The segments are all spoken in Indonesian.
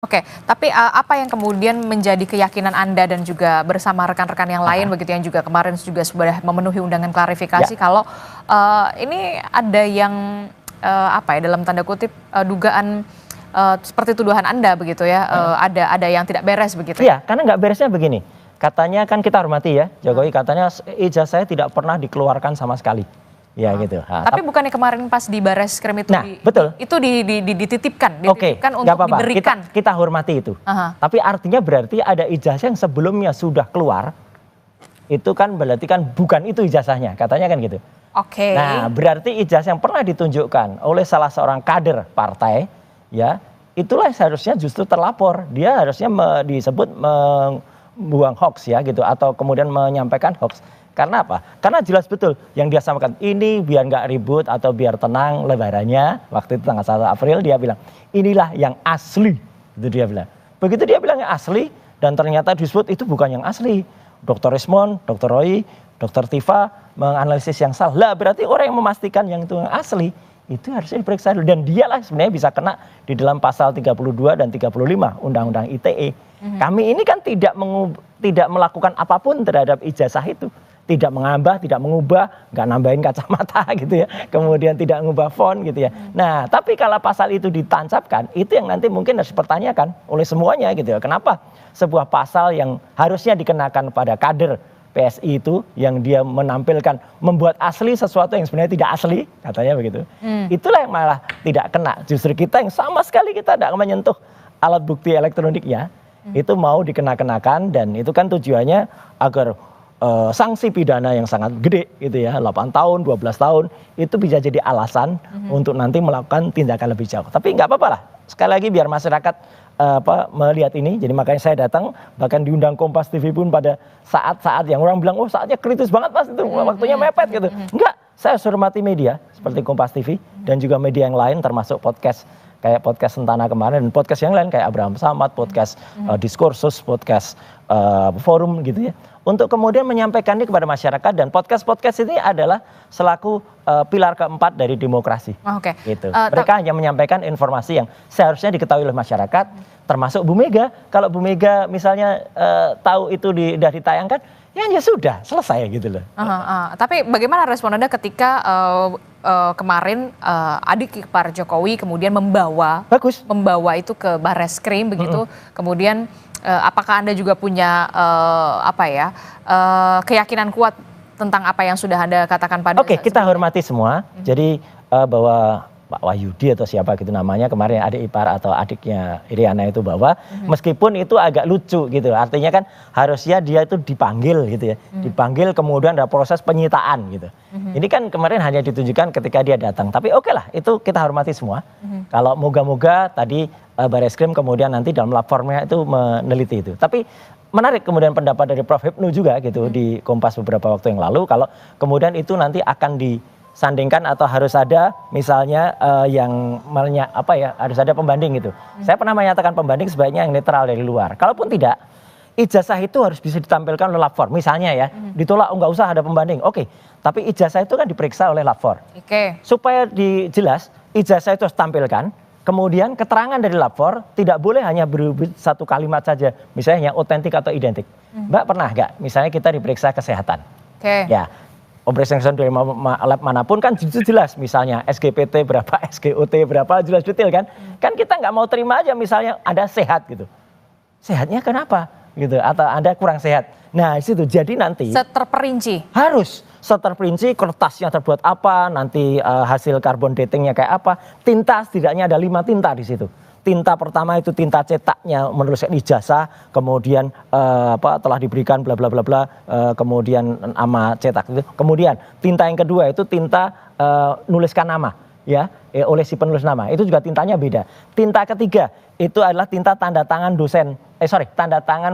Oke, tapi apa yang kemudian menjadi keyakinan Anda dan juga bersama rekan-rekan yang lain begitu yang juga kemarin juga sudah memenuhi undangan klarifikasi kalau ini ada yang apa ya dalam tanda kutip dugaan seperti tuduhan Anda begitu ya, ada yang tidak beres begitu ya? Iya, karena nggak beresnya begini. Katanya kan kita hormati ya, Jokowi katanya ijazah saya tidak pernah dikeluarkan sama sekali. Ya gitu. Tapi bukannya kemarin pas di Bareskrim itu betul. Itu dititipkan Oke, untuk apa-apa. diberikan. Kita hormati itu. Tapi artinya berarti ada ijazah yang sebelumnya sudah keluar. Itu kan berarti kan bukan itu ijazahnya, katanya kan gitu. Oke. Nah, berarti ijazah yang pernah ditunjukkan oleh salah seorang kader partai, ya, itulah seharusnya justru terlapor. Dia harusnya disebut membuang hoax ya gitu atau kemudian menyampaikan hoax. Karena apa? Karena jelas betul yang dia sampaikan ini biar nggak ribut atau biar tenang lebarannya. Waktu itu tanggal 1 April dia bilang inilah yang asli. Itu dia bilang. Begitu dia bilang yang asli dan ternyata disebut itu bukan yang asli. Dr. Rismond, Dr. Roy, Dr. Tifa menganalisis yang salah. Lah berarti orang yang memastikan yang itu yang asli itu harusnya diperiksa dulu. Dan dialah sebenarnya bisa kena di dalam pasal 32 dan 35 Undang-Undang ITE. Kami ini kan tidak melakukan apapun terhadap ijazah itu. Tidak menambah, tidak mengubah, nggak nambahin kacamata gitu ya. Kemudian tidak mengubah font gitu ya. Nah, tapi kalau pasal itu ditancapkan, itu yang nanti mungkin harus dipertanyakan oleh semuanya gitu ya. Kenapa sebuah pasal yang harusnya dikenakan pada kader PSI itu, yang dia menampilkan, membuat asli sesuatu yang sebenarnya tidak asli, katanya begitu. Itulah yang malah tidak kena. Justru kita yang sama sekali kita tidak menyentuh alat bukti elektroniknya, itu mau dikenakan dan itu kan tujuannya agar sanksi pidana yang sangat gede gitu ya, 8 tahun, 12 tahun itu bisa jadi alasan untuk nanti melakukan tindakan lebih jauh. Tapi nggak apa-apa lah, sekali lagi biar masyarakat melihat ini. Jadi makanya saya datang, bahkan diundang Kompas TV pun pada saat-saat yang orang bilang, oh saatnya kritis banget Mas, itu waktunya mepet gitu. Enggak, saya hormati media seperti Kompas TV dan juga media yang lain termasuk podcast kayak podcast Sentana kemarin dan podcast yang lain kayak Abraham Samad, podcast Diskursus, podcast Forum gitu ya. Untuk kemudian menyampaikan ini kepada masyarakat dan podcast-podcast ini adalah selaku pilar keempat dari demokrasi. Oke. Gitu. Mereka hanya menyampaikan informasi yang seharusnya diketahui oleh masyarakat, termasuk Bu Mega. Kalau Bu Mega misalnya tahu itu sudah ditayangkan, ya sudah selesai gitu loh. Tapi bagaimana respon Anda ketika kemarin adik ipar Jokowi kemudian membawa itu ke Bareskrim begitu, kemudian apakah Anda juga punya keyakinan kuat tentang apa yang sudah Anda katakan pada Oke, kita hormati semua. Jadi bahwa Pak Wahyudi atau siapa gitu namanya kemarin adik ipar atau adiknya Iriana itu bawa, meskipun itu agak lucu gitu. Artinya kan harusnya dia itu dipanggil gitu ya. Dipanggil kemudian ada proses penyitaan gitu. Ini kan kemarin hanya ditunjukkan ketika dia datang. Tapi oke lah, itu kita hormati semua. Kalau moga-moga tadi Bareskrim kemudian nanti dalam platformnya itu meneliti itu. Tapi menarik kemudian pendapat dari Prof. Hipnu juga gitu di Kompas beberapa waktu yang lalu. Kalau kemudian itu nanti akan disandingkan atau harus ada misalnya harus ada pembanding gitu. Saya pernah menyatakan pembanding sebaiknya yang netral dari luar. Kalaupun tidak, ijazah itu harus bisa ditampilkan oleh lapor. Misalnya ya, ditolak nggak usah ada pembanding. Oke, tapi ijazah itu kan diperiksa oleh lapor. Supaya jelas, ijazah itu harus tampilkan. Kemudian keterangan dari lapor tidak boleh hanya berubah satu kalimat saja. Misalnya yang otentik atau identik. Mbak pernah nggak? Misalnya kita diperiksa kesehatan. Ya. Pemeriksaan dari lab manapun kan jelas misalnya SGPT berapa, SGOT berapa, jelas detail kan. Kan kita nggak mau terima aja misalnya Anda sehat gitu. Sehatnya kenapa gitu atau Anda kurang sehat. Nah, situ jadi nanti terperinci. Harus terperinci kertasnya terbuat apa, nanti hasil carbon datingnya kayak apa. Tinta setidaknya ada 5 tinta di situ. Tinta pertama itu tinta cetaknya menuliskan ijazah, kemudian telah diberikan bla bla bla bla, kemudian nama cetak itu. Kemudian tinta yang kedua itu tinta nuliskan nama ya oleh si penulis nama. Itu juga tintanya beda. Tinta ketiga itu adalah tinta tanda tangan tanda tangan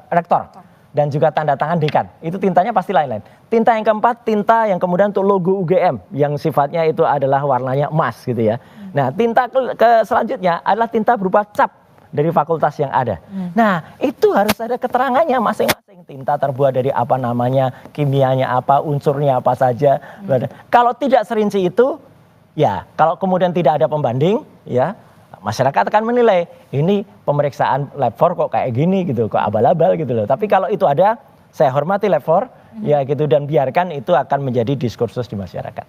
rektor dan juga tanda tangan dekan. Itu tintanya pasti lain-lain. Tinta yang keempat, tinta yang kemudian untuk logo UGM yang sifatnya itu adalah warnanya emas gitu ya. Nah, tinta selanjutnya adalah tinta berupa cap dari fakultas yang ada. Nah, itu harus ada keterangannya masing-masing. Tinta terbuat dari apa namanya, kimianya apa, unsurnya apa saja. Kalau tidak serinci itu, ya kalau kemudian tidak ada pembanding, ya masyarakat akan menilai ini pemeriksaan lab 4 kok kayak gini gitu, kok abal-abal gitu loh. Tapi kalau itu ada, saya hormati lab 4 ya gitu, dan biarkan itu akan menjadi diskursus di masyarakat.